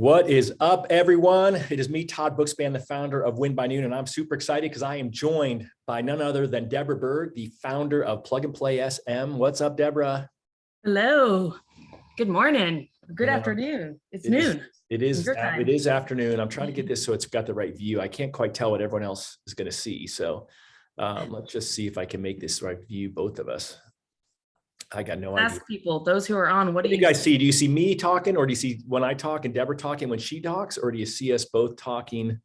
What is up, everyone? It is me, Todd Bookspan, the founder of Win by Noon, and I'm super excited because I am joined by none other than Deborah Byrd, the founder of Plug and Play SM. What's up, Deborah? Hello. Good morning. Good Yeah. afternoon. It's noon. It is Your time. It is afternoon. I'm trying to get this so it's got the right view. I can't quite tell what everyone else is going to see. So let's just see if I can make this right view, both of us. I got no idea. Ask people, those who are on, what do you guys see? Do you see me talking, or do you see when I talk and Deborah talking when she talks, or do you see us both talking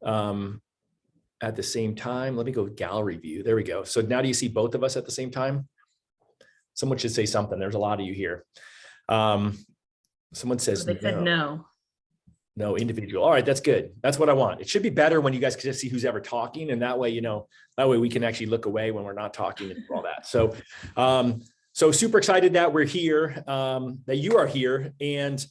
at the same time? Let me go gallery view. There we go. So now do you see both of us at the same time? Someone should say something. There's a lot of you here. Someone says they said no. No, individual. All right, that's good. That's what I want. It should be better when you guys can just see who's ever talking, and that way, that way we can actually look away when we're not talking and all that. So, so super excited that we're here, that you are here, and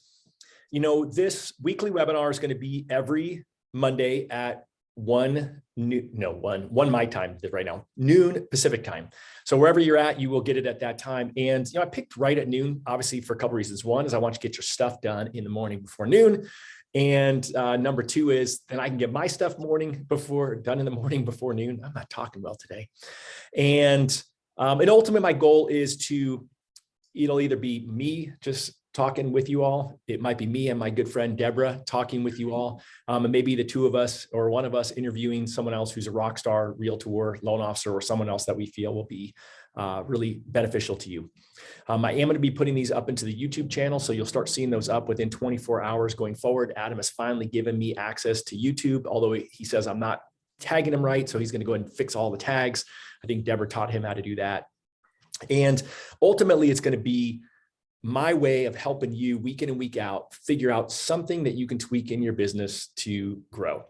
this weekly webinar is going to be every Monday at 1 my time right now, noon Pacific time. So wherever you're at, you will get it at that time. And I picked right at noon, obviously for a couple reasons. One is I want you to get your stuff done in the morning before noon. And number two is then I can get my stuff done in the morning before noon. I'm not talking well today. And ultimately my goal is it'll either be me just talking with you all. It might be me and my good friend Deborah talking with you all, and maybe the two of us or one of us interviewing someone else who's a rock star, realtor, loan officer, or someone else that we feel will be really beneficial to you. I am going to be putting these up into the YouTube channel, so you'll start seeing those up within 24 hours going forward. Adam has finally given me access to YouTube, although he says I'm not tagging him right, so he's going to go ahead and fix all the tags. I think Deborah taught him how to do that. And ultimately, it's going to be my way of helping you week in and week out figure out something that you can tweak in your business to grow.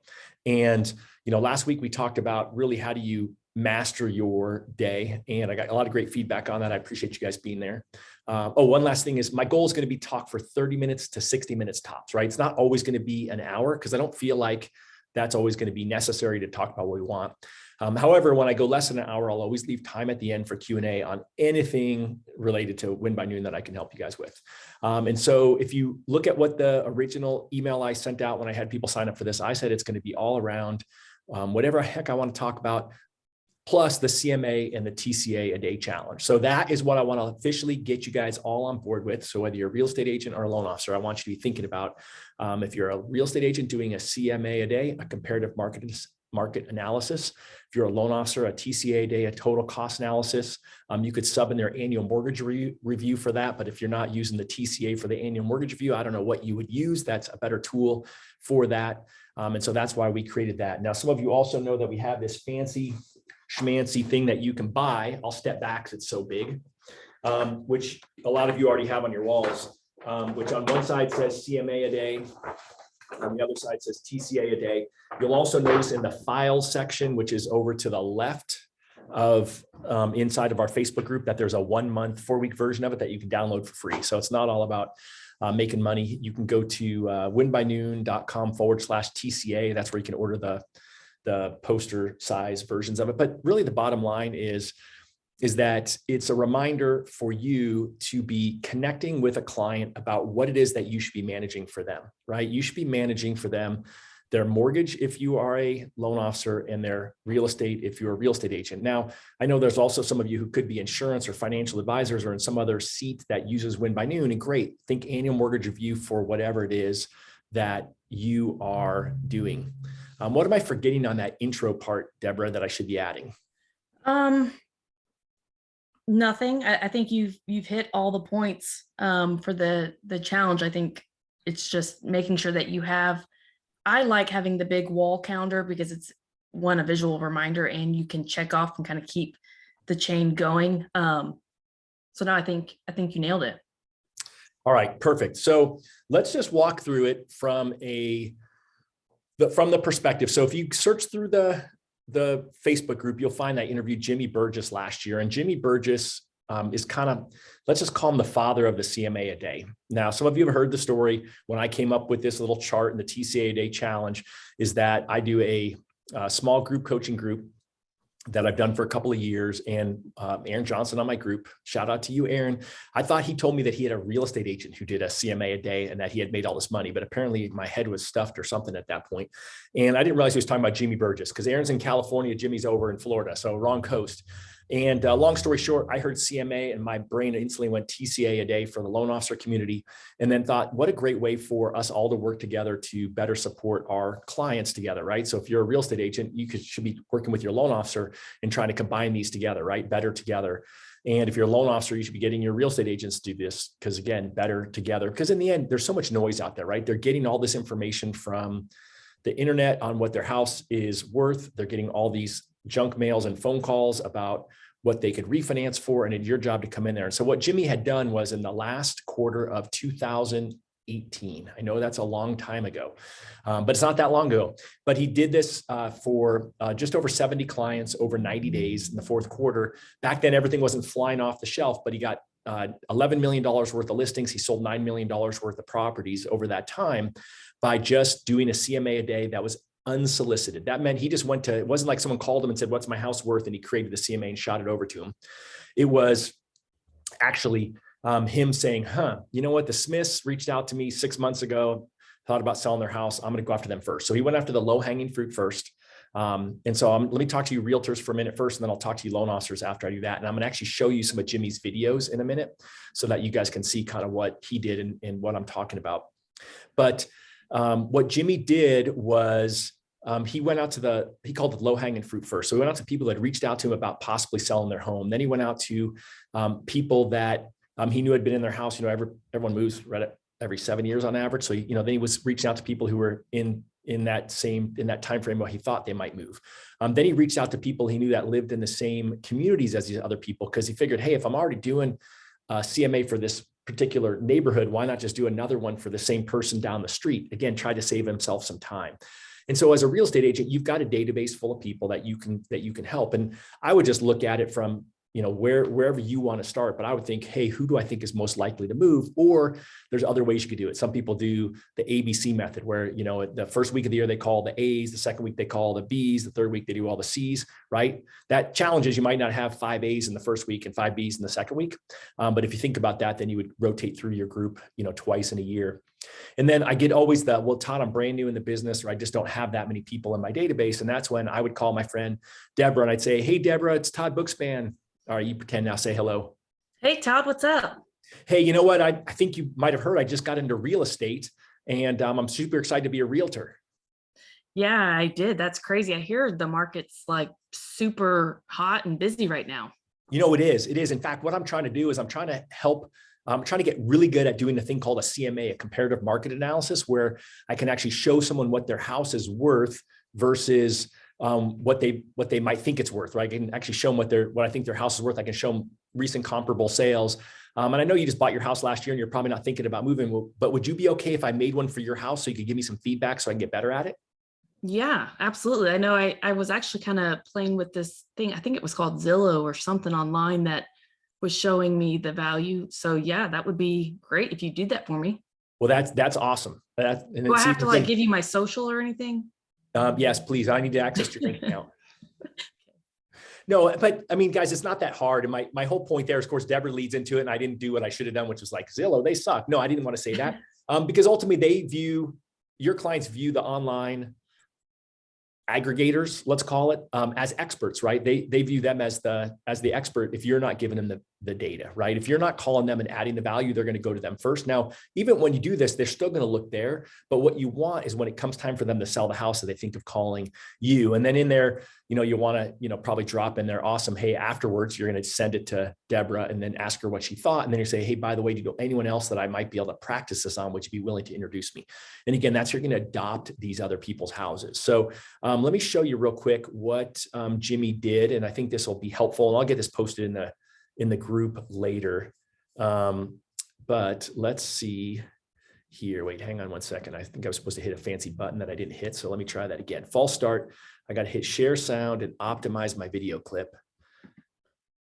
And last week we talked about really how do you master your day, and I got a lot of great feedback on that. I appreciate you guys being there. One last thing is my goal is going to be talk for 30 minutes to 60 minutes tops, right? It's not always going to be an hour because I don't feel like that's always going to be necessary to talk about what we want. However, when I go less than an hour, I'll always leave time at the end for Q&A on anything related to Win by Noon that I can help you guys with. And so if you look at what the original email I sent out when I had people sign up for this, I said it's going to be all around whatever heck I want to talk about, plus the CMA and the TCA-A-Day challenge. So that is what I want to officially get you guys all on board with. So whether you're a real estate agent or a loan officer, I want you to be thinking about if you're a real estate agent doing a CMA-A-Day, a comparative market analysis. If you're a loan officer, a TCA-A-Day, a total cost analysis. You could sub in their annual mortgage review for that. But if you're not using the TCA for the annual mortgage review, I don't know what you would use. That's a better tool for that. And so that's why we created that. Now, some of you also know that we have this fancy schmancy thing that you can buy. I'll step back because it's so big, which a lot of you already have on your walls, which on one side says CMA-A-Day. On the other side says TCA-A-Day. You'll also notice in the files section, which is over to the left of inside of our Facebook group, that there's a 1 month, 4-week version of it that you can download for free. So it's not all about making money. You can go to winbynoon.com/TCA. That's where you can order the poster size versions of it. But really the bottom line is that it's a reminder for you to be connecting with a client about what it is that you should be managing for them, right? You should be managing for them their mortgage if you are a loan officer, and their real estate if you're a real estate agent. Now, I know there's also some of you who could be insurance or financial advisors or in some other seat that uses Win by Noon, and great, think annual mortgage review for whatever it is that you are doing. What am I forgetting on that intro part, Deborah, that I should be adding? Nothing. I think you've hit all the points for the challenge. I think it's just making sure that you have. I like having the big wall calendar because it's a visual reminder, and you can check off and kind of keep the chain going. So now I think you nailed it. All right, perfect. So let's just walk through it from the perspective. So if you search through the Facebook group, you'll find I interviewed Jimmy Burgess last year, and Jimmy Burgess is kind of, let's just call him the father of the CMA-A-Day. Now, some of you have heard the story when I came up with this little chart in the TCA-A-Day challenge, is that I do a small group coaching group that I've done for a couple of years. And Aaron Johnson on my group, shout out to you, Aaron. I thought he told me that he had a real estate agent who did a CMA-A-Day and that he had made all this money, but apparently my head was stuffed or something at that point. And I didn't realize he was talking about Jimmy Burgess, because Aaron's in California, Jimmy's over in Florida, so wrong coast. And long story short, I heard CMA and my brain instantly went TCA-A-Day for the loan officer community, and then thought, what a great way for us all to work together to better support our clients together, right? So if you're a real estate agent, you should be working with your loan officer and trying to combine these together, right? Better together. And if you're a loan officer, you should be getting your real estate agents to do this, because again, better together. Because in the end, there's so much noise out there, right? They're getting all this information from the internet on what their house is worth. They're getting all these junk mails and phone calls about what they could refinance for, and it's your job to come in there. And so what Jimmy had done was in the last quarter of 2018, I know that's a long time ago, but it's not that long ago, but he did this for just over 70 clients over 90 days in the fourth quarter. Back then, everything wasn't flying off the shelf, but he got $11 million worth of listings. He sold $9 million worth of properties over that time by just doing a CMA-A-Day that was unsolicited. That meant he just went to, it wasn't like someone called him and said, what's my house worth? And he created the CMA and shot it over to him. It was actually him saying, you know what? The Smiths reached out to me 6 months ago, thought about selling their house. I'm going to go after them first. So he went after the low hanging fruit first. And so let me talk to you realtors for a minute first, and then I'll talk to you loan officers after I do that. And I'm going to actually show you some of Jimmy's videos in a minute so that you guys can see kind of what he did and what I'm talking about. But what Jimmy did was he went out to he called it low hanging fruit first. So he went out to people that reached out to him about possibly selling their home. Then he went out to people that he knew had been in their house. You know, everyone moves right at every 7 years on average. So, you know, then he was reaching out to people who were in that time frame where he thought they might move. Then he reached out to people he knew that lived in the same communities as these other people, because he figured, hey, if I'm already doing CMA for this particular neighborhood, why not just do another one for the same person down the street? Again, try to save himself some time. And so as a real estate agent, you've got a database full of people that you can help. And I would just look at it from, you know, wherever you want to start. But I would think, hey, who do I think is most likely to move? Or there's other ways you could do it. Some people do the ABC method, where, you know, the first week of the year, they call the A's, the second week they call the B's, the third week they do all the C's, right? That challenge is you might not have 5 A's in the first week and 5 B's in the second week. But if you think about that, then you would rotate through your group, you know, twice in a year. And then I get always well, Todd, I'm brand new in the business, or I just don't have that many people in my database. And that's when I would call my friend Deborah and I'd say, hey, Deborah, it's Todd Bookspan. All right, you pretend now, say hello. Hey, Todd, what's up? Hey, you know what? I think you might have heard, I just got into real estate, and I'm super excited to be a realtor. Yeah, I did. That's crazy. I hear the market's like super hot and busy right now. You know, it is. It is. In fact, what I'm trying to do is I'm trying to get really good at doing the thing called a CMA, a comparative market analysis, where I can actually show someone what their house is worth versus what they might think it's worth, right? I can actually show them what I think their house is worth. I can show them recent comparable sales. And I know you just bought your house last year and you're probably not thinking about moving, but would you be okay if I made one for your house so you could give me some feedback so I can get better at it? Yeah, absolutely. I know I was actually kind of playing with this thing. I think it was called Zillow or something online that was showing me the value. So yeah, that would be great if you did that for me. Well, that's awesome. Do I have to like give you my social or anything? Yes, please. I need to access your bank account. No, but I mean, guys, it's not that hard. And my whole point there is, of course, Deborah leads into it, and I didn't do what I should have done, which was like, Zillow, they suck. No, I didn't want to say that, because ultimately your clients view the online aggregators, let's call it, as experts, right? They view them as the expert if you're not giving them the data, right? If you're not calling them and adding the value, they're going to go to them first. Now, even when you do this, they're still going to look there. But what you want is when it comes time for them to sell the house, that they think of calling you. And then in there, you know, you want to, you know, probably drop in there, awesome. Hey, afterwards, you're going to send it to Deborah and then ask her what she thought. And then you say, hey, by the way, do you know anyone else that I might be able to practice this on? Would you be willing to introduce me? And again, that's, you're going to adopt these other people's houses. So let me show you real quick what Jimmy did. And I think this will be helpful. And I'll get this posted in the group later. But let's see here. Wait, hang on one second. I think I was supposed to hit a fancy button that I didn't hit. So let me try that again. False start. I got to hit share sound and optimize my video clip.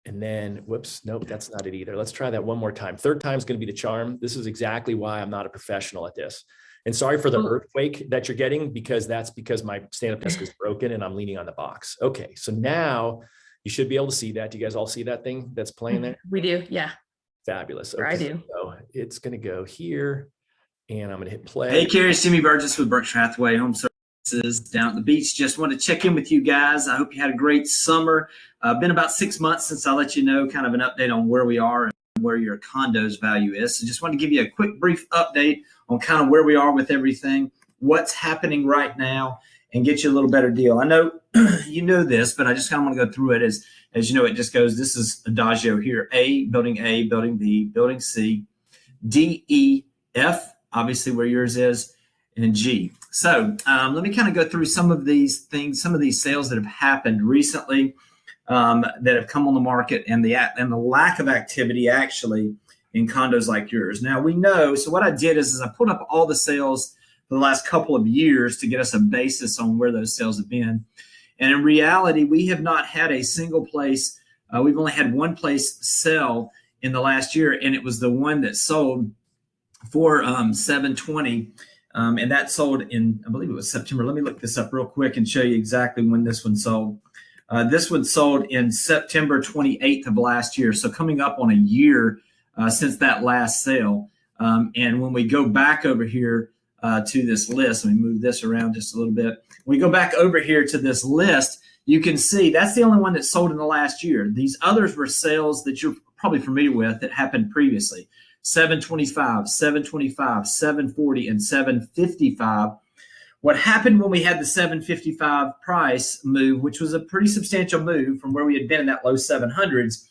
And then, whoops, nope, that's not it either. Let's try that one more time. Third time is going to be the charm. This is exactly why I'm not a professional at this. And sorry for the earthquake that you're getting, because that's because my stand-up desk is broken and I'm leaning on the box. Okay, so now you should be able to see that. Do you guys all see that thing that's playing there? We do, yeah. Fabulous. Okay, I do. So it's going to go here, and I'm going to hit play. Hey, Carrie, it's Jimmy Burgess with Berkshire Hathaway Home Services down at the beach. Just wanted to check in with you guys. I hope you had a great summer. Been about 6 months since I let you know kind of an update on where we are and where your condo's value is. So just want to give you a quick brief update on kind of where we are with everything, what's happening right now, and get you a little better deal. I know you know this, but I just kind of want to go through it as you know, it just goes, this is adagio here, building A, building B, building C, D, E, F, obviously where yours is, and G. So let me kind of go through some of these things, some of these sales that have happened recently that have come on the market, and the lack of activity actually in condos like yours. Now we know, so what I did is I pulled up all the sales for the last couple of years to get us a basis on where those sales have been. And in reality, we have not had a single place. We've only had one place sell in the last year, and it was the one that sold for $720, and that sold in, I believe it was September. Let me look this up real quick and show you exactly when this one sold. This one sold in September 28th of last year, so coming up on a year since that last sale. And when we go back over here to this list, let me move this around just a little bit. When we go back over here to this list, you can see that's the only one that sold in the last year. These others were sales that you're probably familiar with that happened previously. 725, 725, 740, and 755. What happened when we had the 755 price move, which was a pretty substantial move from where we had been in that low 700s,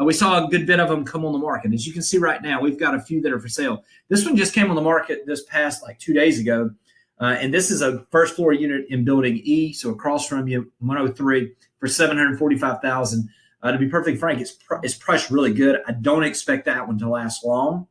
we saw a good bit of them come on the market. As you can see right now, we've got a few that are for sale. This one just came on the market this past like 2 days ago. And this is a first floor unit in building E, so across from you, 103 for $745,000. To be perfectly frank, it's priced really good. I don't expect that one to last long.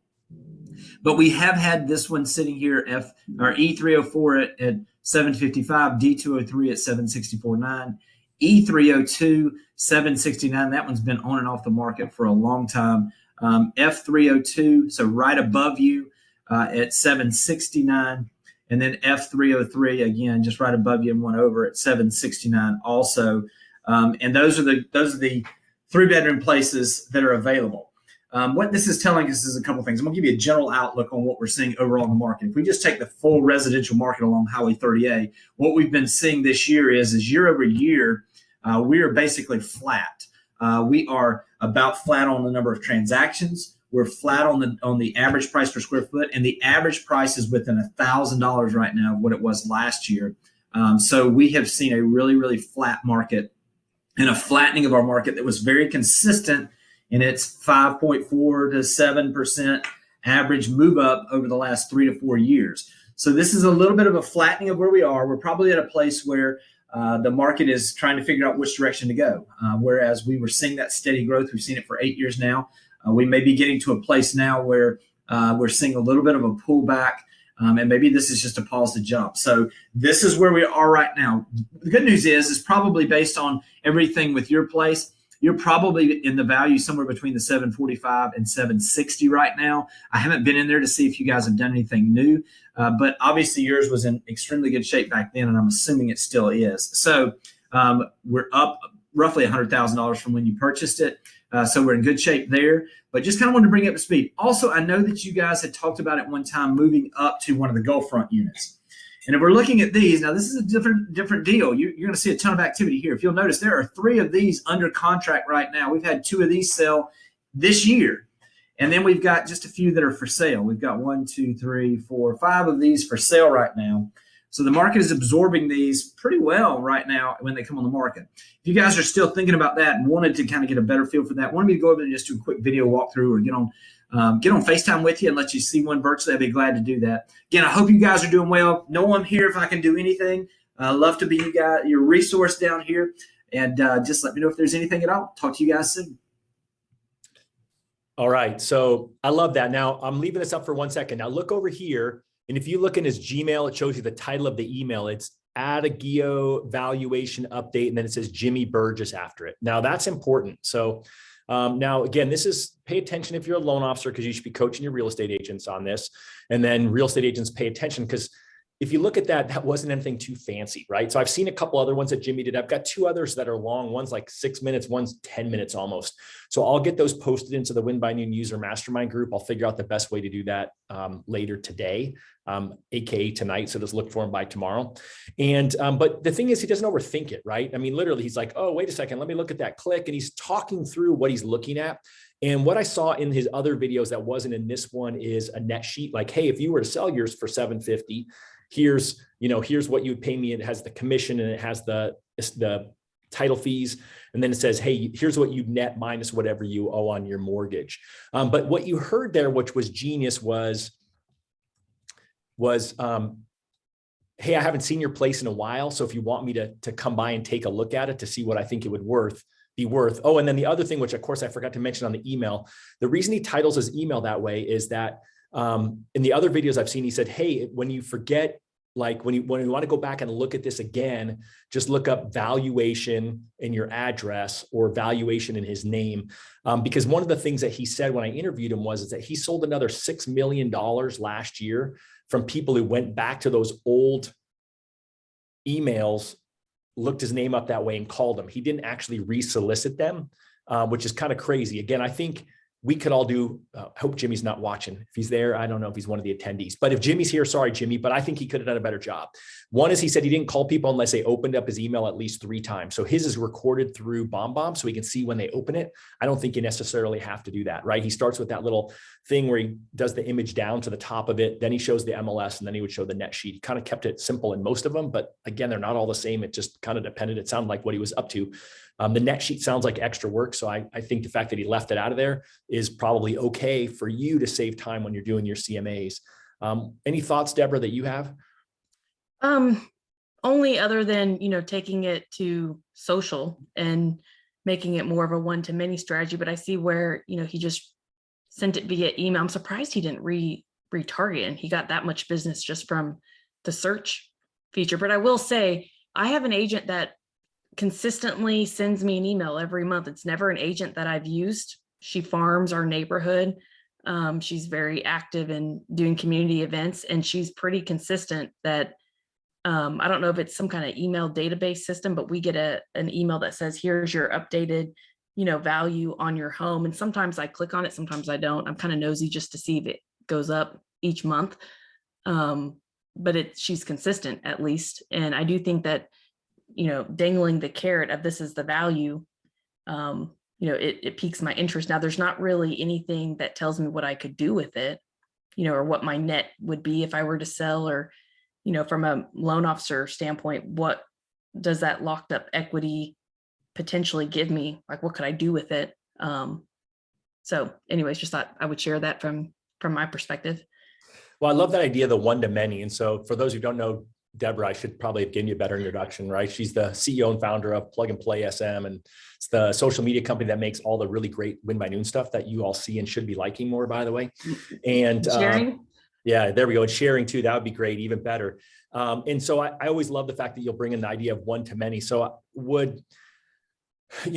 But we have had this one sitting here, E304 at 755, D203 at 764.9, E302, 769. That one's been on and off the market for a long time. F302, so right above you at 769. And then F303, again, just right above you and one over at 769 also. And those are the 3-bedroom places that are available. What this is telling us is a couple things. I'm going to give you a general outlook on what we're seeing overall in the market. If we just take the full residential market along Highway 30A, what we've been seeing this year is year over year, we are basically flat. We are about flat on the number of transactions. We're flat on the average price per square foot, and the average price is within $1,000 right now of what it was last year. So we have seen a really, really flat market and a flattening of our market that was very consistent in its 5.4 to 7% average move up over the last 3 to 4 years. So this is a little bit of a flattening of where we are. We're probably at a place where the market is trying to figure out which direction to go. Whereas we were seeing that steady growth, we've seen it for 8 years now. We may be getting to a place now where we're seeing a little bit of a pullback, and maybe this is just a pause to jump. So this is where we are right now. The good news is probably based on everything with your place, you're probably in the value somewhere between the 745 and 760 right now. I haven't been in there to see if you guys have done anything new, but obviously yours was in extremely good shape back then, and I'm assuming it still is. So we're up roughly $100,000 from when you purchased it. So we're in good shape there, but just kind of wanted to bring it up to speed. Also, I know that you guys had talked about at one time moving up to one of the Gulfront units. And if we're looking at these, now this is a different deal. You're going to see a ton of activity here. If you'll notice, there are 3 of these under contract right now. We've had 2 of these sell this year. And then we've got just a few that are for sale. We've got 1, 2, 3, 4, 5 of these for sale right now. So the market is absorbing these pretty well right now when they come on the market. If you guys are still thinking about that and wanted to kind of get a better feel for that, wanted me to go over and just do a quick video walkthrough or get on FaceTime with you and let you see one virtually, I'd be glad to do that. Again, I hope you guys are doing well. Know I'm here if I can do anything. Love to be your resource down here. And just let me know if there's anything at all. Talk to you guys soon. All right. So I love that. Now I'm leaving this up for 1 second. Now look over here. And if you look in his Gmail, it shows you the title of the email. It's Adagio valuation update. And then it says Jimmy Burgess after it. Now that's important. So Now, again, this is pay attention if you're a loan officer, because you should be coaching your real estate agents on this. And then real estate agents pay attention, because if you look at that, that wasn't anything too fancy, right? So I've seen a couple other ones that Jimmy did. I've got 2 others that are long. One's like 6 minutes, one's 10 minutes almost. So I'll get those posted into the Win by Noon user mastermind group. I'll figure out the best way to do that later today, AKA tonight. So just look for him by tomorrow. And, but the thing is, he doesn't overthink it, right? I mean, literally he's like, oh, wait a second, let me look at that click. And he's talking through what he's looking at. And what I saw in his other videos that wasn't in this one is a net sheet. Like, hey, if you were to sell yours for $750, here's what you would pay me. It has the commission and it has the title fees. And then it says, hey, here's what you net minus whatever you owe on your mortgage. But what you heard there, which was genius, was, hey, I haven't seen your place in a while. So if you want me to come by and take a look at it to see what I think it would be worth. Oh, and then the other thing, which of course I forgot to mention on the email, the reason he titles his email that way is that in the other videos I've seen, he said, hey, when you forget, like when you want to go back and look at this again, just look up valuation in your address or valuation in his name. Because one of the things that he said when I interviewed him is that he sold another $6 million last year from people who went back to those old emails, looked his name up that way and called him. He didn't actually re-solicit them, which is kind of crazy. Again, I think we could all do, I hope Jimmy's not watching. If he's there, I don't know if he's one of the attendees, but if Jimmy's here, sorry, Jimmy, but I think he could have done a better job. One is he said he didn't call people unless they opened up his email at least 3 times. So his is recorded through BombBomb so he can see when they open it. I don't think you necessarily have to do that, right? He starts with that little thing where he does the image down to the top of it. Then he shows the MLS and then he would show the net sheet. He kind of kept it simple in most of them, but again, they're not all the same. It just kind of depended. It sounded like what he was up to. The net sheet sounds like extra work. So I think the fact that he left it out of there is probably okay for you to save time when you're doing your CMAs. Any thoughts, Deborah, that you have? Only other than, taking it to social and making it more of a one-to-many strategy. But I see where, he just sent it via email. I'm surprised he didn't retarget, and he got that much business just from the search feature. But I will say, I have an agent that consistently sends me an email every month. It's never an agent that I've used. She farms our neighborhood. She's very active in doing community events, and she's pretty consistent that I don't know if it's some kind of email database system, but we get an email that says, here's your updated, value on your home. And sometimes I click on it, sometimes I don't. I'm kind of nosy just to see if it goes up each month. But she's consistent at least. And I do think that, dangling the carrot of this is the value, it piques my interest. Now, there's not really anything that tells me what I could do with it, or what my net would be if I were to sell, or, from a loan officer standpoint, what does that locked up equity potentially give me? Like, what could I do with it? So anyways, just thought I would share that from my perspective. Well, I love that idea, the one-to-many. And so for those who don't know Deborah, I should probably have given you a better introduction, right? She's the CEO and founder of Plug and Play SM, and it's the social media company that makes all the really great Win by Noon stuff that you all see and should be liking more, by the way. And sharing. Yeah, there we go. And sharing too, that would be great, even better. And so I always love the fact that you'll bring in the idea of one-to-many. So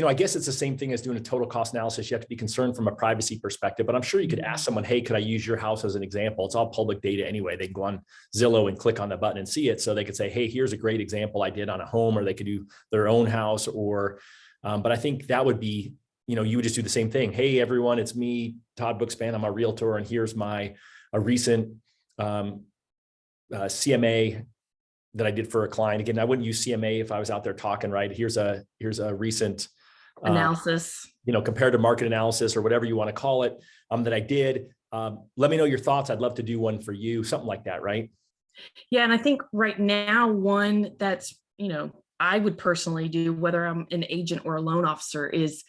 I guess it's the same thing as doing a total cost analysis. You have to be concerned from a privacy perspective, but I'm sure you could ask someone, hey, could I use your house as an example? It's all public data anyway. They can go on Zillow and click on the button and see it. So they could say, hey, here's a great example I did on a home, or they could do their own house, or, but I think that would be, you would just do the same thing. Hey, everyone, it's me, Todd Bookspan. I'm a realtor, and here's a recent CMA that I did for a client. Again, I wouldn't use CMA if I was out there talking, right? Here's a recent analysis, comparative market analysis, or whatever you want to call it, that I did. Let me know your thoughts. I'd love to do one for you, something like that, right? Yeah. And I think right now, one that's, I would personally do, whether I'm an agent or a loan officer, is,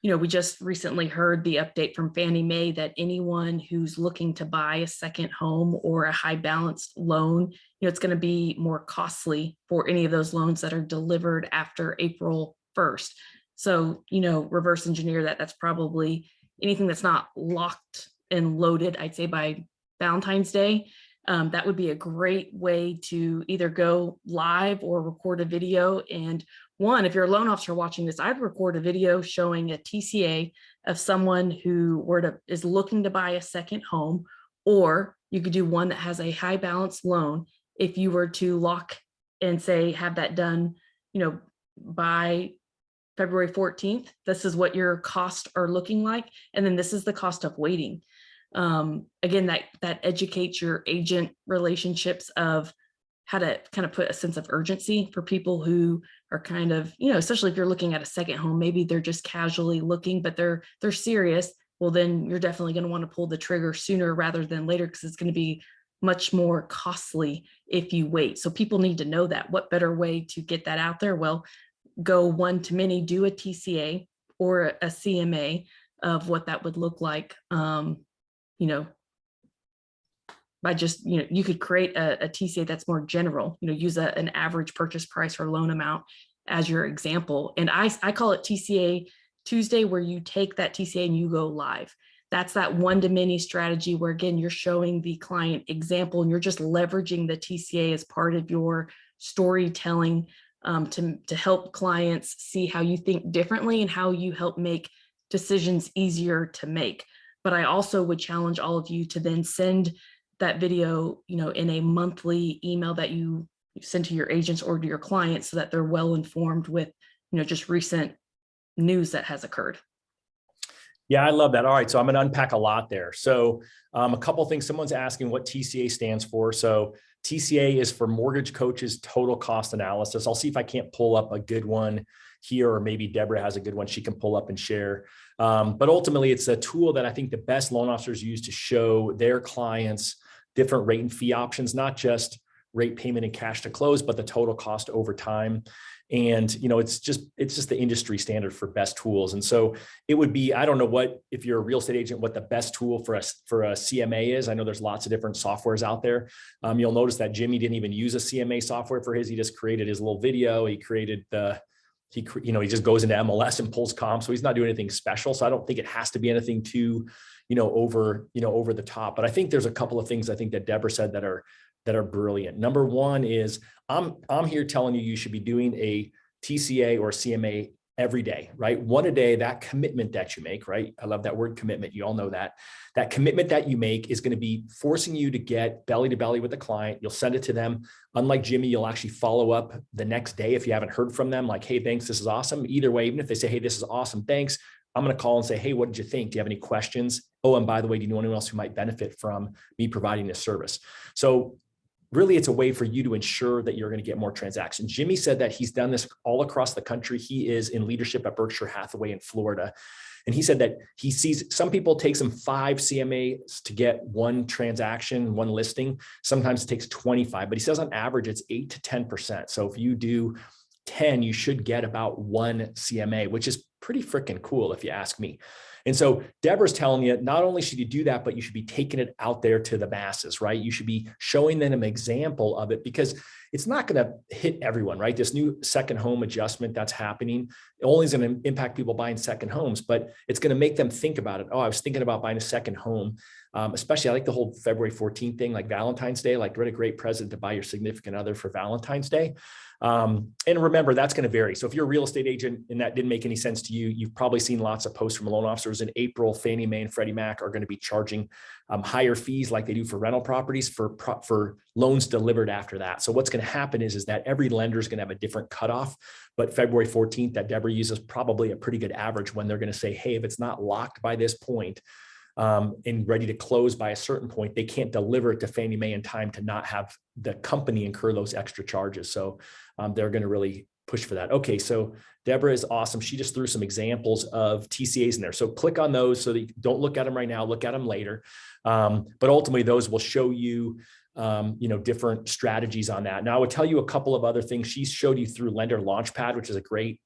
we just recently heard the update from Fannie Mae that anyone who's looking to buy a second home or a high balanced loan, it's going to be more costly for any of those loans that are delivered after April 1st. So, reverse engineer that. That's probably anything that's not locked and loaded, I'd say, by Valentine's Day. That would be a great way to either go live or record a video. And one, if you're a loan officer watching this, I'd record a video showing a TCA of someone who is looking to buy a second home, or you could do one that has a high balance loan. If you were to lock and say, have that done, by February 14th, this is what your costs are looking like. And then this is the cost of waiting. Again, that educates your agent relationships of how to kind of put a sense of urgency for people who are kind of, especially if you're looking at a second home, maybe they're just casually looking, but they're serious. Well, then you're definitely going to want to pull the trigger sooner rather than later, because it's going to be much more costly if you wait. So people need to know that. What better way to get that out there? Well, go one to many, do a TCA or a CMA of what that would look like. By just, you could create a TCA that's more general, use an average purchase price or loan amount as your example. And I call it TCA Tuesday, where you take that TCA and you go live. That's that one-to-many strategy where, again, you're showing the client example and you're just leveraging the TCA as part of your storytelling to help clients see how you think differently and how you help make decisions easier to make. But I also would challenge all of you to then send that video, in a monthly email that you send to your agents or to your clients, so that they're well informed with, just recent news that has occurred. Yeah, I love that. All right. So I'm going to unpack a lot there. So a couple of things. Someone's asking what TCA stands for. So TCA is for Mortgage Coaches Total Cost Analysis. I'll see if I can't pull up a good one here, or maybe Deborah has a good one she can pull up and share. But ultimately, it's a tool that I think the best loan officers use to show their clients different rate and fee options, not just rate, payment, and cash to close, but the total cost over time. And, it's just the industry standard for best tools. And so it would be, I don't know if you're a real estate agent, what the best tool for a CMA is. I know there's lots of different softwares out there. You'll notice that Jimmy didn't even use a CMA software for his. He just created his little video. He created he just goes into MLS and pulls comps. So he's not doing anything special. So I don't think it has to be anything too, over the top. But I think there's a couple of things I think that Deborah said that are brilliant. Number one is I'm here telling you should be doing a TCA or CMA every day, right? One a day. That commitment that you make, right? I love that word commitment. You all know that. That commitment that you make is going to be forcing you to get belly to belly with the client. You'll send it to them. Unlike Jimmy, you'll actually follow up the next day if you haven't heard from them, like, hey, thanks, this is awesome. Either way, even if they say, hey, this is awesome, thanks, I'm going to call and say, hey, what did you think? Do you have any questions? Oh, and by the way, do you know anyone else who might benefit from me providing this service? So really, it's a way for you to ensure that you're going to get more transactions. Jimmy said that he's done this all across the country. He is in leadership at Berkshire Hathaway in Florida. And he said that he sees some people takes them 5 CMAs to get one transaction, one listing. Sometimes it takes 25, but he says on average, it's 8 to 10%. So if you do 10, you should get about 1 CMA, which is pretty freaking cool if you ask me. And so Deborah's telling you, not only should you do that, but you should be taking it out there to the masses, right? You should be showing them an example of it, because it's not going to hit everyone, right? This new second home adjustment that's happening only is going to impact people buying second homes, but it's going to make them think about it. Oh, I was thinking about buying a second home. Especially, I like the whole February 14th thing, like Valentine's Day, like what a great present to buy your significant other for Valentine's Day. And remember, that's going to vary. So if you're a real estate agent and that didn't make any sense to you, you've probably seen lots of posts from loan officers in April. Fannie Mae and Freddie Mac are going to be charging higher fees like they do for rental properties for loans delivered after that. So what's going to happen is that every lender is going to have a different cutoff, but February 14th that Deborah uses probably a pretty good average when they're going to say, hey, if it's not locked by this point, and ready to close by a certain point, they can't deliver it to Fannie Mae in time to not have the company incur those extra charges. So they're going to really push for that. Okay, so Deborah is awesome. She just threw some examples of TCAs in there. So click on those so that you don't look at them right now, look at them later. But ultimately, those will show you different strategies on that. Now, I would tell you a couple of other things. She showed you through Lender Launchpad, which is a great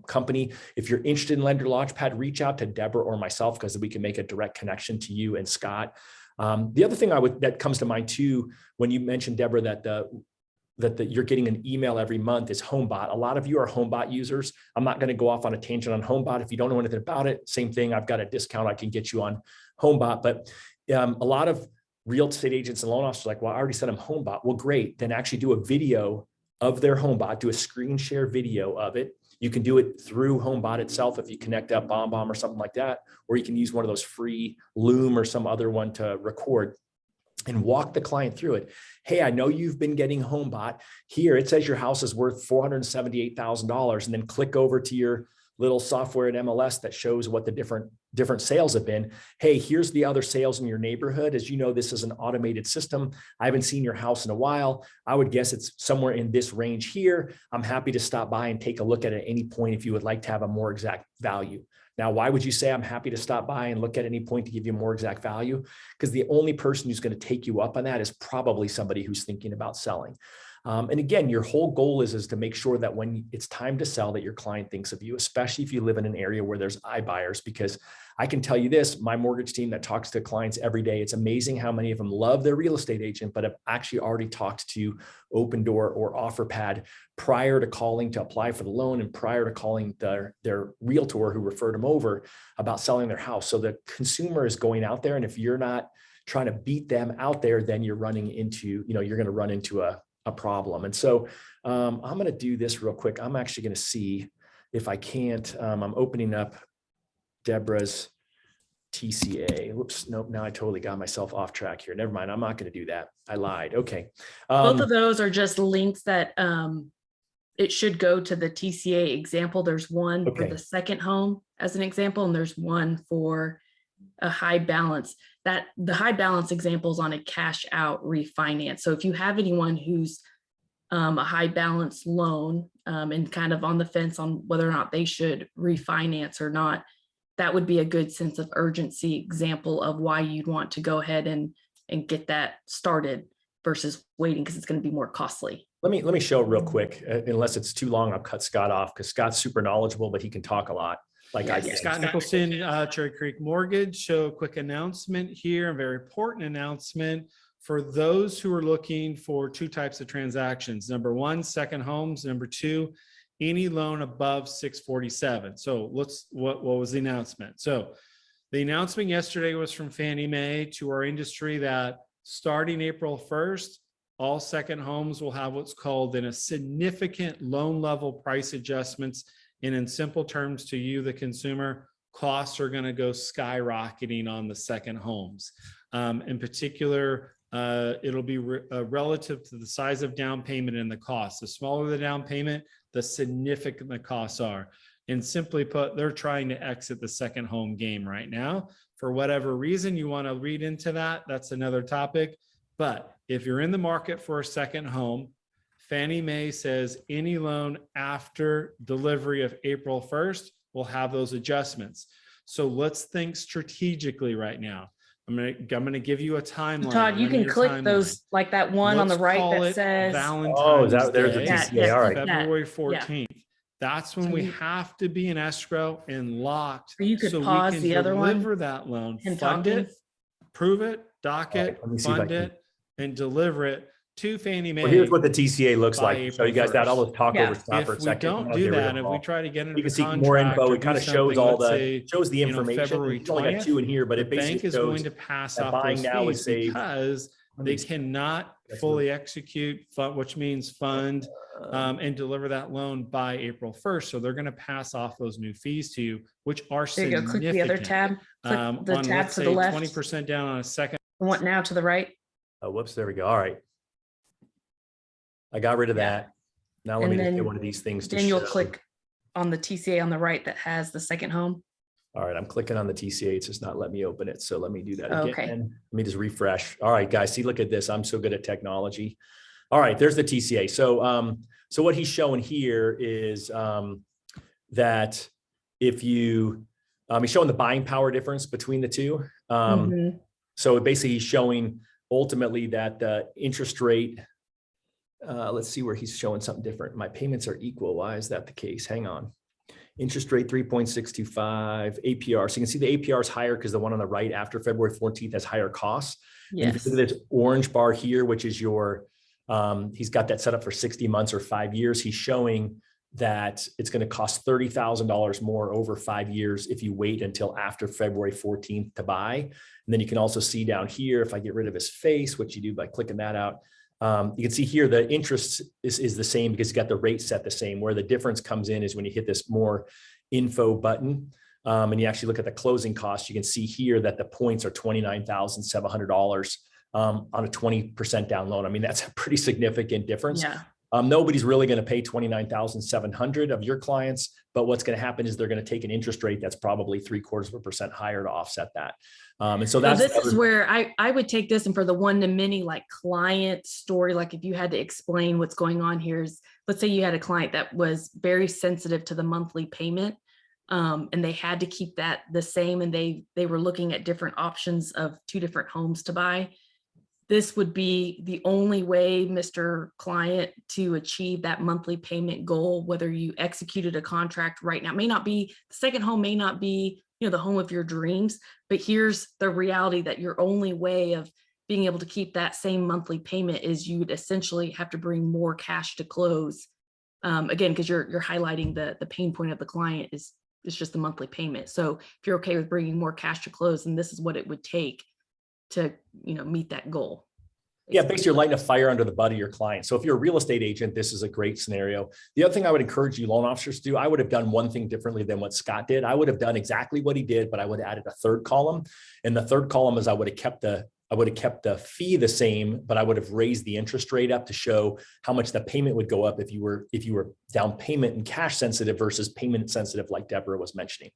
company. If you're interested in Lender Launchpad, reach out to Deborah or myself, because we can make a direct connection to you and Scott. The other thing that comes to mind too, when you mentioned, Deborah, that you're getting an email every month is HomeBot. A lot of you are HomeBot users. I'm not going to go off on a tangent on HomeBot. If you don't know anything about it, same thing. I've got a discount I can get you on HomeBot, but a lot of real estate agents and loan officers are like, well, I already sent them HomeBot. Well, great. Then actually do a video of their HomeBot, do a screen share video of it. You can do it through HomeBot itself if you connect up BombBomb or something like that, or you can use one of those free Loom or some other one to record and walk the client through it. Hey, I know you've been getting HomeBot. Here, it says your house is worth $478,000, and then click over to your little software at MLS that shows what the different sales have been. Hey, here's the other sales in your neighborhood. As you know, this is an automated system. I haven't seen your house in a while. I would guess it's somewhere in this range here. I'm happy to stop by and take a look at it at any point if you would like to have a more exact value. Now, why would you say I'm happy to stop by and look at any point to give you more exact value? Because the only person who's going to take you up on that is probably somebody who's thinking about selling. And again, your whole goal is to make sure that when it's time to sell, that your client thinks of you, especially if you live in an area where there's iBuyers, because I can tell you this, my mortgage team that talks to clients every day, it's amazing how many of them love their real estate agent, but have actually already talked to Open Door or OfferPad prior to calling to apply for the loan and prior to calling their realtor who referred them over about selling their house. So the consumer is going out there, and if you're not trying to beat them out there, then you're running into, you're going to run into a problem. And so I'm going to do this real quick. I'm actually going to see if I can't, I'm opening up Deborah's TCA. Whoops. Nope. Now I totally got myself off track here. Never mind. I'm not going to do that. I lied. Okay. Both of those are just links that it should go to the TCA example. There's one for the second home as an example, and there's one for a high balance. That the high balance example is on a cash out refinance. So if you have anyone who's a high balance loan and kind of on the fence on whether or not they should refinance or not, that would be a good sense of urgency example of why you'd want to go ahead and get that started versus waiting, because it's going to be more costly. Let me show real quick, unless it's too long, I'll cut Scott off because Scott's super knowledgeable, but he can talk a lot. Like I do. Scott Nicholson, Cherry Creek Mortgage. Show a quick announcement here, a very important announcement for those who are looking for two types of transactions. Number one, second homes. Number two, any loan above 647. So what was the announcement? So the announcement yesterday was from Fannie Mae to our industry that starting April 1st, all second homes will have what's called a significant loan level price adjustments. And in simple terms to you, the consumer, costs are going to go skyrocketing on the second homes. In particular, it'll be relative to the size of down payment and the cost. The smaller the down payment, the significant the costs are. And simply put, they're trying to exit the second home game right now. For whatever reason you want to read into that, that's another topic. But if you're in the market for a second home, Fannie Mae says any loan after delivery of April 1st will have those adjustments. So let's think strategically right now. I'm going to give you a timeline. Todd, you can click those, like that one on the right that says Valentine's there's the Day, TCA. All right. February 14th. That's when we have to be in escrow and locked. You could pause the other one. Deliver that loan, fund it, approve it, dock it, fund it, and deliver it to Fannie Mae. Well, here's what the TCA looks like. So you guys that I'll just talk over Scott for a second. If we don't do that, if we try to get into you can see more info. It kind of shows all the information. February 20th, you only got two in here, but it basically bank is going to pass off those fees because they cannot fully execute, which means fund and deliver that loan by April 1st. So they're going to pass off those new fees to you, which are significant. Click the other tab. Click the tab to the left. 20% down on a second. What now to the right? Oh, whoops. There we go. All right. I got rid of that. Now let me just get one of these things to show. Then you'll click on the TCA on the right that has the second home. All right, I'm clicking on the TCA. It's just not letting me open it. So let me do that again. Okay. Let me just refresh. All right, guys, see, look at this. I'm so good at technology. All right, there's the TCA. So, so what he's showing here is that if you, he's showing the buying power difference between the two. So basically he's showing ultimately that the interest rate, let's see where he's showing something different. My payments are equal. Why is that the case? Hang on. Interest rate 3.625, APR. So you can see the APR is higher because the one on the right after February 14th has higher costs. Yes. If you look at this orange bar here, which is your, he's got that set up for 60 months or 5 years. He's showing that it's going to cost $30,000 more over 5 years if you wait until after February 14th to buy. And then you can also see down here, if I get rid of his face, which you do by clicking that out, you can see here the interest is the same because you got the rate set the same. Where the difference comes in is when you hit this more info button and you actually look at the closing costs. You can see here that the points are $29,700 on a 20% down loan. I mean, that's a pretty significant difference. Yeah. Nobody's really going to pay $29,700 of your clients, but what's going to happen is they're going to take an interest rate that's probably 0.75% higher to offset that. And so that's this is where I would take this, and for the one-to-many like client story, like if you had to explain what's going on here is, let's say you had a client that was very sensitive to the monthly payment, and they had to keep that the same, and they were looking at different options of 2 different homes to buy. This would be the only way, Mr. Client, to achieve that monthly payment goal, whether you executed a contract right now. It may not be, the second home may not be, the home of your dreams, but here's the reality that your only way of being able to keep that same monthly payment is you would essentially have to bring more cash to close. Again, because you're highlighting the pain point of the client is just the monthly payment. So if you're okay with bringing more cash to close, then this is what it would take to meet that goal. Yeah, basically you're lighting a fire under the butt of your client. So if you're a real estate agent, this is a great scenario. The other thing I would encourage you loan officers to do, I would have done one thing differently than what Scott did. I would have done exactly what he did, but I would have added a third column. And the third column is I would have kept the fee the same, but I would have raised the interest rate up to show how much the payment would go up if you were down payment and cash sensitive versus payment sensitive, like Deborah was mentioning.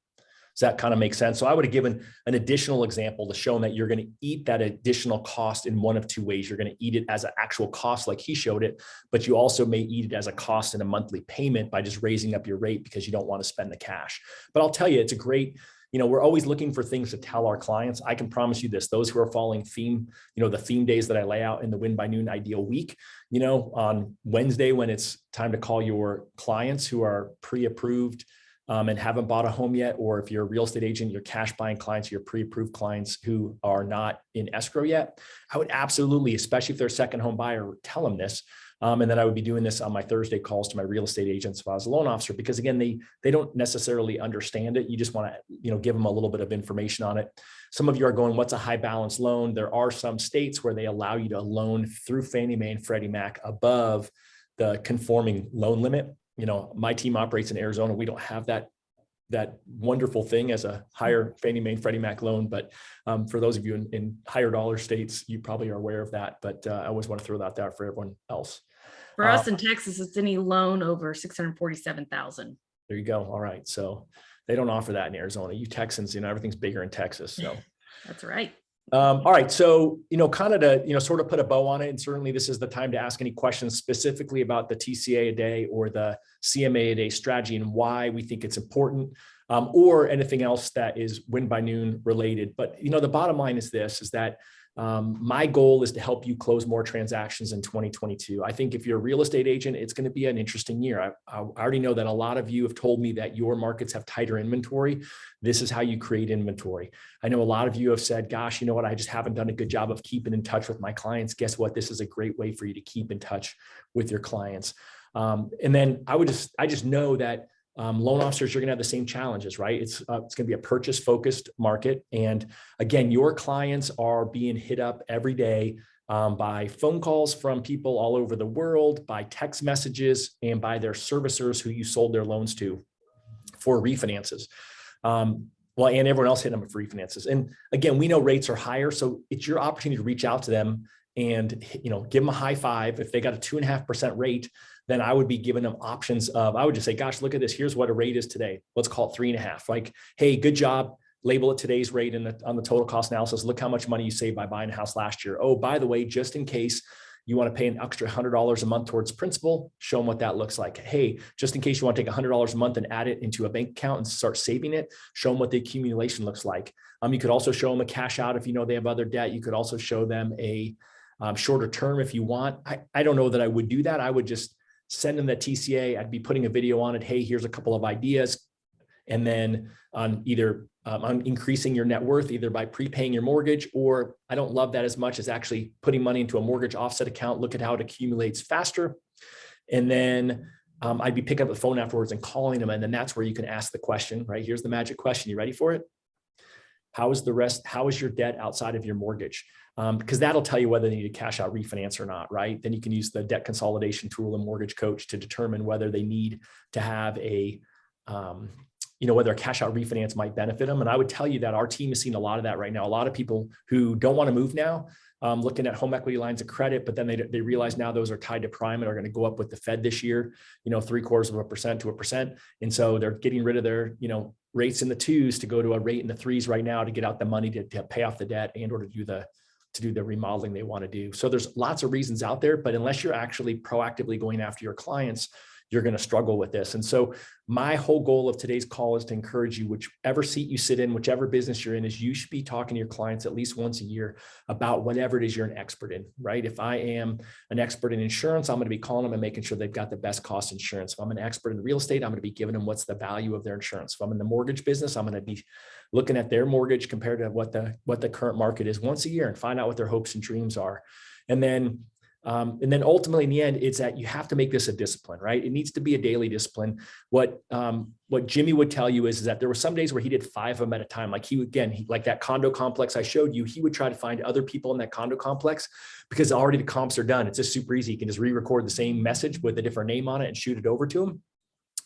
Does that kind of make sense? So I would have given an additional example to show that you're going to eat that additional cost in one of 2 ways. You're going to eat it as an actual cost like he showed it, but you also may eat it as a cost in a monthly payment by just raising up your rate because you don't want to spend the cash. But I'll tell you, it's a great, we're always looking for things to tell our clients. I can promise you this, those who are following theme, the theme days that I lay out in the Win by Noon Ideal Week, on Wednesday when it's time to call your clients who are pre-approved and haven't bought a home yet, or if you're a real estate agent, your cash buying clients, your pre-approved clients who are not in escrow yet, I would absolutely, especially if they're a second home buyer, tell them this. And then I would be doing this on my Thursday calls to my real estate agents if I was a loan officer, because again, they don't necessarily understand it. You just want to, give them a little bit of information on it. Some of you are going, what's a high balance loan? There are some states where they allow you to loan through Fannie Mae and Freddie Mac above the conforming loan limit. My team operates in Arizona. We don't have that wonderful thing as a higher Fannie Mae and Freddie Mac loan. But for those of you in higher dollar states, you probably are aware of that. But I always want to throw that out there for everyone else. For us in Texas, it's any loan over $647,000. There you go. All right. So they don't offer that in Arizona. You Texans, everything's bigger in Texas. So that's right. All right. So, kind of to, sort of put a bow on it. And certainly this is the time to ask any questions specifically about the TCA-A-Day or the CMA-A-Day strategy and why we think it's important, or anything else that is Win by Noon related. But, the bottom line is this, is that my goal is to help you close more transactions in 2022. I think if you're a real estate agent, it's going to be an interesting year. I already know that a lot of you have told me that your markets have tighter inventory. This is how you create inventory. I know a lot of you have said, gosh, you know what? I just haven't done a good job of keeping in touch with my clients. Guess what? This is a great way for you to keep in touch with your clients. And then I just know that loan officers, you're going to have the same challenges, right? It's going to be a purchase focused market. And again, your clients are being hit up every day by phone calls from people all over the world, by text messages, and by their servicers who you sold their loans to for refinances. And everyone else hitting them for refinances. And again, we know rates are higher. So it's your opportunity to reach out to them and, give them a high five. If they got a 2.5% rate, then I would be giving them options of, I would just say, gosh, look at this. Here's what a rate is today. Let's call it 3.5. Like, hey, good job. Label it today's rate on the total cost analysis. Look how much money you saved by buying a house last year. Oh, by the way, just in case you want to pay an extra $100 a month towards principal, show them what that looks like. Hey, just in case you want to take $100 a month and add it into a bank account and start saving it, show them what the accumulation looks like. You could also show them a cash out if they have other debt. You could also show them a shorter term if you want. I don't know that I would do that. I would just send them that TCA. I'd be putting a video on it. Hey, here's a couple of ideas. And then on either on increasing your net worth, either by prepaying your mortgage, or I don't love that as much as actually putting money into a mortgage offset account. Look at how it accumulates faster. And then I'd be picking up the phone afterwards and calling them. And then that's where you can ask the question, right? Here's the magic question. You ready for it? How is your debt outside of your mortgage? Because that'll tell you whether they need a cash out refinance or not, right? Then you can use the debt consolidation tool and mortgage coach to determine whether they need to have whether a cash out refinance might benefit them. And I would tell you that our team is seeing a lot of that right now. A lot of people who don't want to move now, looking at home equity lines of credit, but then they realize now those are tied to prime and are going to go up with the Fed this year, 0.75% to 1%. And so they're getting rid of their, rates in the 2s to go to a rate in the 3s right now to get out the money to pay off the debt and or to do the remodeling they want to do. So there's lots of reasons out there, but unless you're actually proactively going after your clients, you're going to struggle with this. And so my whole goal of today's call is to encourage you, whichever seat you sit in, whichever business you're in, is you should be talking to your clients at least once a year about whatever it is you're an expert in, right? If I am an expert in insurance, I'm going to be calling them and making sure they've got the best cost insurance. If I'm an expert in real estate, I'm going to be giving them what's the value of their insurance. If I'm in the mortgage business, I'm going to be looking at their mortgage compared to what the current market is once a year and find out what their hopes and dreams are. And then ultimately in the end, it's that you have to make this a discipline, right? It needs to be a daily discipline. What Jimmy would tell you is that there were some days where he did 5 of them at a time. Like like that condo complex I showed you, he would try to find other people in that condo complex because already the comps are done. It's just super easy. You can just re-record the same message with a different name on it and shoot it over to them.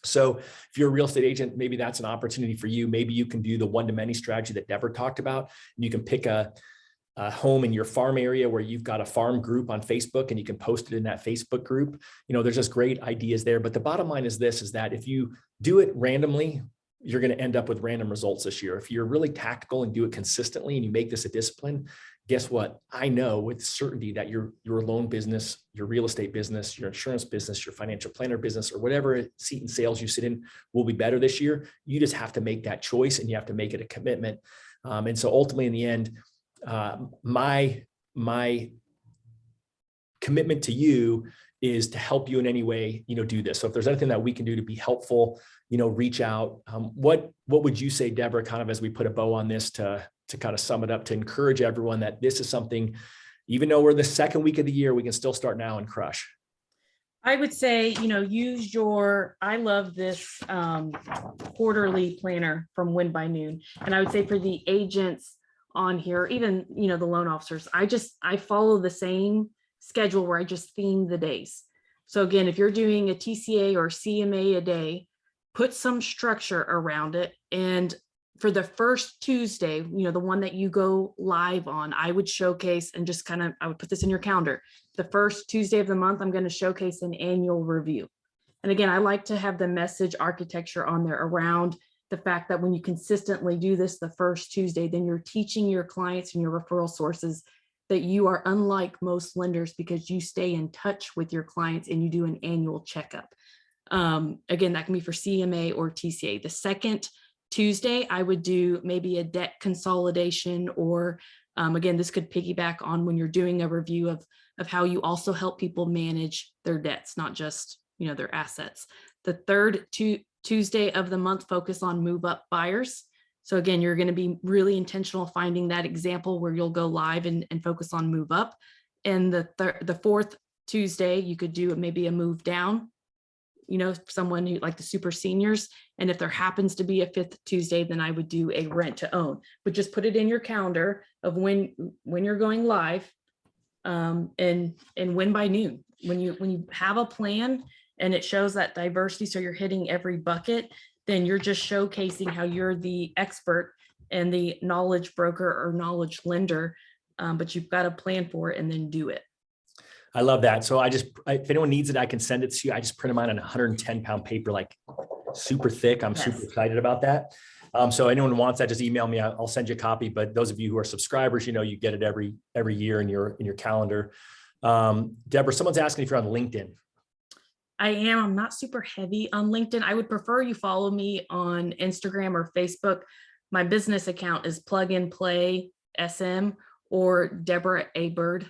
So if you're a real estate agent, maybe that's an opportunity for you. Maybe you can do the one-to-many strategy that Deborah talked about. And you can pick a home in your farm area where you've got a farm group on Facebook and you can post it in that Facebook group. There's just great ideas there. But the bottom line is that if you do it randomly, you're going to end up with random results this year. If you're really tactical and do it consistently and you make this a discipline, guess what? I know with certainty that your loan business, your real estate business, your insurance business, your financial planner business, or whatever seat in sales you sit in will be better this year. You just have to make that choice and you have to make it a commitment. And so ultimately in the end, my commitment to you is to help you in any way, do this. So if there's anything that we can do to be helpful, reach out. What would you say, Deborah, kind of as we put a bow on this to kind of sum it up, to encourage everyone that this is something, even though we're the second week of the year, we can still start now and crush? I would say, I love this quarterly planner from Win by Noon. And I would say for the agents on here, even, the loan officers, I follow the same schedule where I just theme the days. So again, if you're doing a TCA or CMA-A-Day, put some structure around it. And for the first Tuesday, the one that you go live on, I would showcase and just I would put this in your calendar. The first Tuesday of the month, I'm going to showcase an annual review. And again, I like to have the message architecture on there around the fact that when you consistently do this the first Tuesday, then you're teaching your clients and your referral sources that you are unlike most lenders because you stay in touch with your clients and you do an annual checkup. Again, that can be for CMA or TCA. The second Tuesday, I would do maybe a debt consolidation, or again, this could piggyback on when you're doing a review of how you also help people manage their debts, not just, their assets. The third Tuesday of the month, focus on move up buyers. So again, you're going to be really intentional finding that example where you'll go live and focus on move up. And the fourth Tuesday, you could do maybe a move down, someone who like the super seniors. And if there happens to be a fifth Tuesday, then I would do a rent to own, but just put it in your calendar of when you're going live, and Win by Noon. When you have a plan and it shows that diversity, so you're hitting every bucket, then you're just showcasing how you're the expert and the knowledge broker or knowledge lender, but you've got a plan for it and then do it. I love that. So if anyone needs it, I can send it to you. I just printed mine on 110-pound paper, like super thick. I'm super excited about that. So anyone wants that, just email me. I'll send you a copy. But those of you who are subscribers, you get it every year in your calendar. Deborah, someone's asking if you're on LinkedIn. I am. I'm not super heavy on LinkedIn. I would prefer you follow me on Instagram or Facebook. My business account is Plug and Play SM or Deborah A. Byrd.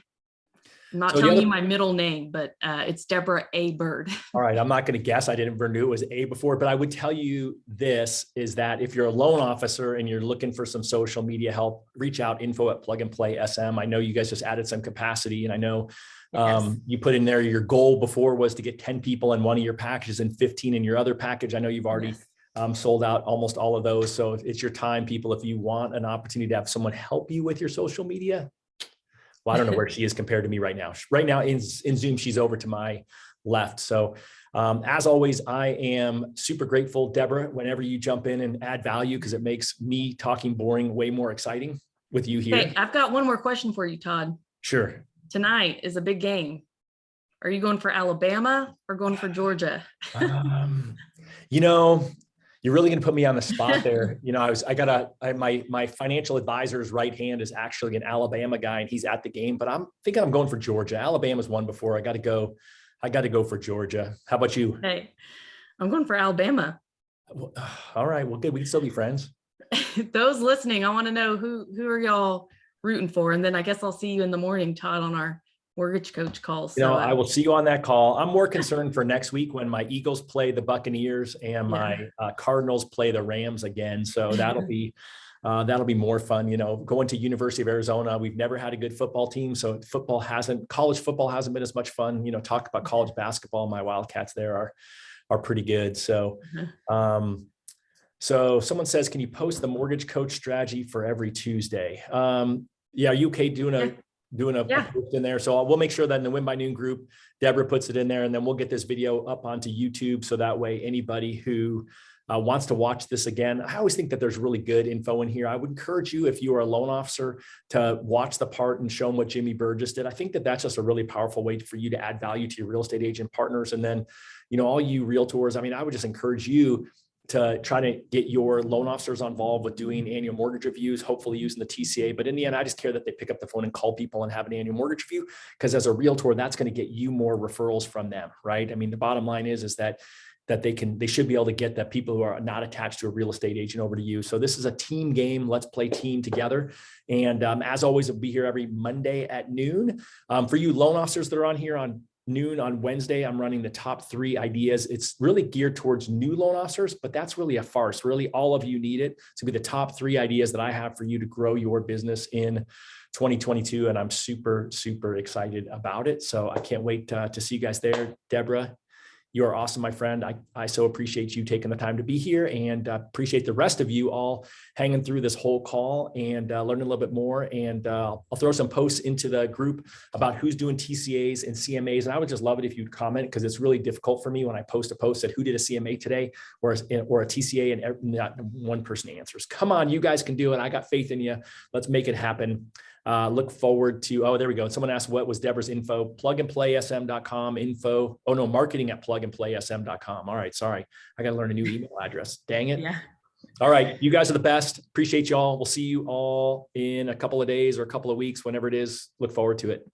I'm not telling you my middle name, but it's Deborah A. Byrd. All right. I'm not going to guess. I didn't knew it was A before, but I would tell you this is that if you're a loan officer and you're looking for some social media help, reach out, info@plugandplay SM. I know you guys just added some capacity, and I know Yes. You put in there, your goal before was to get 10 people in one of your packages and 15 in your other package. I know you've already Yes. sold out almost all of those. So it's your time, people. If you want an opportunity to have someone help you with your social media, well, I don't know where she is compared to me right now. Right now in Zoom, she's over to my left. So as always, I am super grateful, Deborah, whenever you jump in and add value, because it makes me talking boring way more exciting with you here. Okay, I've got one more question for you, Todd. Sure. Tonight is a big game. Are you going for Alabama or going for Georgia? You know, you're really going to put me on the spot there. You know, my financial advisor's right hand is actually an Alabama guy, and he's at the game, but I'm thinking I'm going for Georgia. Alabama's won before. I got to go for Georgia. How about you? Hey, I'm going for Alabama. All right. Well, good. We can still be friends. Those listening, I want to know who are y'all rooting for? And then I guess I'll see you in the morning, Todd, on our mortgage coach calls. You know, I will see you on that call. I'm more concerned for next week when my Eagles play the Buccaneers and my Cardinals play the Rams again. So that'll be more fun. You know, going to University of Arizona, we've never had a good football team. So college football hasn't been as much fun. You know, talk about college basketball. My Wildcats there are pretty good. So, so someone says, can you post the mortgage coach strategy for every Tuesday? Yeah. Are you okay doing a post in there? So we'll make sure that in the Win by Noon group, Deborah puts it in there, and then we'll get this video up onto YouTube. So that way, anybody who wants to watch this again, I always think that there's really good info in here. I would encourage you, if you are a loan officer, to watch the part and show them what Jimmy Burgess did. I think that that's just a really powerful way for you to add value to your real estate agent partners. And then, you know, all you realtors, I mean, I would just encourage you to try to get your loan officers involved with doing annual mortgage reviews, hopefully using the TCA. But in the end, I just care that they pick up the phone and call people and have an annual mortgage review, because as a realtor, that's going to get you more referrals from them, right? I mean, the bottom line is that they should be able to get that people who are not attached to a real estate agent over to you. So this is a team game. Let's play team together. And as always, I'll be here every Monday at noon. For you loan officers that are on here on noon on Wednesday, I'm running the top 3 ideas. It's really geared towards new loan officers, but that's really a farce. Really, all of you need it to be the top 3 ideas that I have for you to grow your business in 2022. And I'm super, super excited about it. So I can't wait to see you guys there. Deborah, you are awesome, my friend. I so appreciate you taking the time to be here, and appreciate the rest of you all hanging through this whole call and learning a little bit more. And I'll throw some posts into the group about who's doing TCAs and CMAs. And I would just love it if you'd comment, because it's really difficult for me when I post a post that who did a CMA today or a TCA, and not one person answers. Come on, you guys can do it. I got faith in you. Let's make it happen. Look forward to, oh, there we go. Someone asked, what was Deborah's info? plugandplaysm.com info. Oh no, marketing at plugandplaysm.com. All right. Sorry. I got to learn a new email address. Dang it. Yeah. All right. You guys are the best. Appreciate y'all. We'll see you all in a couple of days or a couple of weeks, whenever it is. Look forward to it.